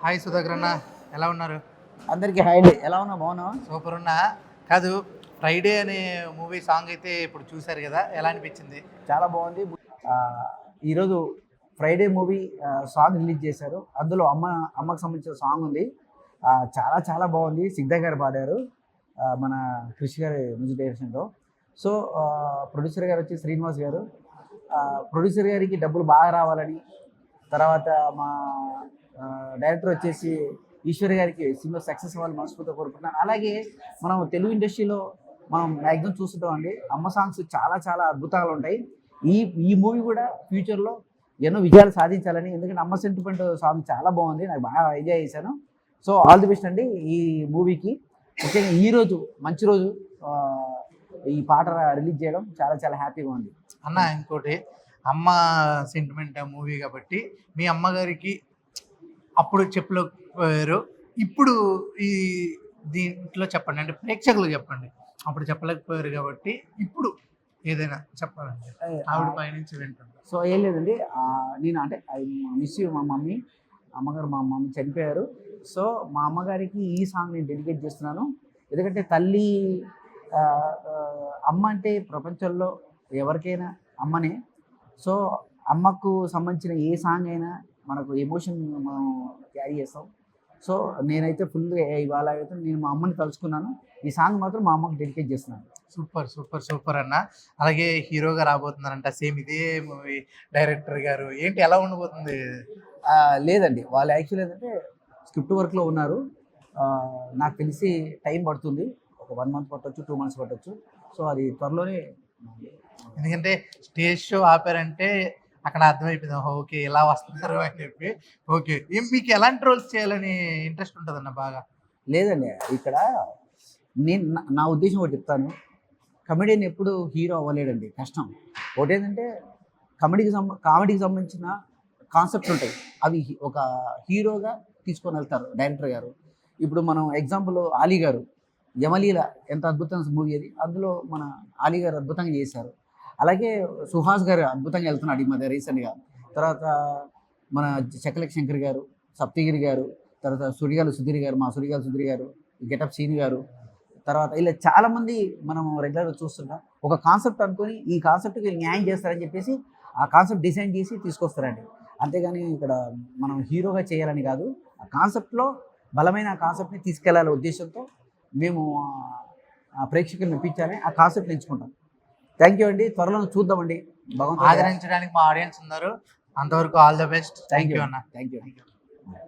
Hi Sudhakar అన్న, ఎలా ఉన్నారు? అందరికీ హాయ్ అండి. ఎలా ఉన్నా? బాగున్నావా? సూపర్ ఉన్నా. కాదు, ఫ్రైడే అనే మూవీ సాంగ్ అయితే ఇప్పుడు చూశారు కదా, ఎలా అనిపించింది? చాలా బాగుంది. ఈరోజు ఫ్రైడే మూవీ సాంగ్ రిలీజ్ చేశారు. అందులో అమ్మకు సంబంధించిన సాంగ్ ఉంది. చాలా చాలా బాగుంది. సిద్ధ గారు పాడారు, మన కృషి గారి మ్యూజిక్ డైరెక్షన్తో. సో ప్రొడ్యూసర్ గారు వచ్చి శ్రీనివాస్ గారు. ప్రొడ్యూసర్ గారికి డబ్బులు బాగా రావాలని, తర్వాత మా డైరెక్టర్ వచ్చేసి ఈశ్వర్ గారికి సినిమా సక్సెస్ అవ్వాలి మనస్ఫూర్తిగా కోరుకుంటున్నాను. అలాగే మనం తెలుగు ఇండస్ట్రీలో మనం మ్యాక్సిమం చూస్తుంటాం అండి, అమ్మ సాంగ్స్ చాలా చాలా అద్భుతాలు ఉంటాయి. ఈ మూవీ కూడా ఫ్యూచర్లో ఎన్నో విజయాలు సాధించాలని, ఎందుకంటే అమ్మ సెంటిమెంట్ సాంగ్ చాలా బాగుంది, నాకు బాగా ఎంజాయ్ చేశాను. సో ఆల్ ది బెస్ట్ అండి ఈ మూవీకి. ముఖ్యంగా ఈరోజు మంచి రోజు ఈ పాట రిలీజ్ చేయడం చాలా చాలా హ్యాపీగా ఉంది అన్న. ఇంకోటి, అమ్మ సెంటిమెంట్ మూవీ కాబట్టి మీ అమ్మగారికి అప్పుడు చెప్పలేకపోయారు, ఇప్పుడు ఈ దీంట్లో చెప్పండి, అంటే ప్రేక్షకులు చెప్పండి. అప్పుడు చెప్పలేకపోయారు కాబట్టి ఇప్పుడు ఏదైనా చెప్పాలంటే ఆవిడ పైనుంచి వింటాను. సో ఏం లేదండి, నేను అంటే ఐ మిస్ యూ మా అమ్మగారు. మా మమ్మీ చనిపోయారు. సో మా అమ్మగారికి ఈ సాంగ్ నేను డెడికేట్ చేస్తున్నాను. ఎందుకంటే తల్లి అమ్మ అంటే ప్రపంచంలో ఎవరికైనా అమ్మనే. సో అమ్మకు సంబంధించిన ఏ సాంగ్ అయినా మనకు ఎమోషన్ మనం క్యారీ చేస్తాం. సో నేనైతే ఫుల్గా ఇవాళ అయితే నేను మా అమ్మని తలుచుకున్నాను. ఈ సాంగ్ మాత్రం మా అమ్మకి డెడికేట్ చేస్తున్నాను. సూపర్ సూపర్ సూపర్ అన్న. అలాగే హీరోగా రాబోతున్నారంట, సేమ్ ఇదే మూవీ డైరెక్టర్ గారు, ఏంటి ఎలా ఉండబోతుంది? లేదండి, వాళ్ళు యాక్చువల్ ఏంటంటే స్క్రిప్ట్ వర్క్లో ఉన్నారు. నాకు తెలిసి టైం పడుతుంది, ఒక 1 month పట్టవచ్చు, 2 months పట్టవచ్చు. సో అది త్వరలోనే. ఎందుకంటే స్టేజ్ షో ఆపారంటే అక్కడ అర్థమైపోయింది, ఓకే ఇలా వస్తున్నారు అని చెప్పి. ఓకే, మీకు ఎలాంటి రోల్స్ చేయాలని ఇంట్రెస్ట్ ఉంటుందన్న బాగా? లేదండి, ఇక్కడ నేను నా ఉద్దేశం ఒకటి చెప్తాను. కమెడియన్ ఎప్పుడు హీరో అవ్వలేడండి, కష్టం. ఒకటి ఏంటంటే కామెడీకి సంబంధించిన కాన్సెప్ట్స్ ఉంటాయి, అవి ఒక హీరోగా తీసుకొని వెళ్తారు డైరెక్టర్ గారు. ఇప్పుడు మనం ఎగ్జాంపుల్ ఆలీ గారు, యమలీల ఎంత అద్భుతమైన మూవీ అది, అందులో మన ఆలీ గారు అద్భుతంగా చేశారు. అలాగే సుహాస్ గారు అద్భుతంగా వెళ్తున్నాడు ఈ మధ్య రీసెంట్గా. తర్వాత మన చక్కలకి శంకర్ గారు, సప్తగిరి గారు, తర్వాత సుడిగాలి సుధీర్ గారు, మా సుడిగాలి సుధీర్ గారు, గెటప్ సీని గారు, తర్వాత ఇలా చాలామంది మనం రెగ్యులర్గా చూస్తున్నాం. ఒక కాన్సెప్ట్ అనుకొని ఈ కాన్సెప్ట్కి న్యాయం చేస్తారని చెప్పేసి ఆ కాన్సెప్ట్ డిజైన్ చేసి తీసుకొస్తారండి. అంతేగాని ఇక్కడ మనం హీరోగా చేయాలని కాదు, ఆ కాన్సెప్ట్లో బలమైన ఆ కాన్సెప్ట్ని తీసుకెళ్లాలనే ఉద్దేశంతో మేము ప్రేక్షకులు మెప్పించాలని ఆ కాన్సెప్ట్ ఎంచుకుంటాం. థ్యాంక్ యూ అండి, త్వరలో చూద్దామండి. ఆదరించడానికి మా ఆడియన్స్ ఉన్నారు. అంతవరకు all the best. Thank you అన్న. Thank you.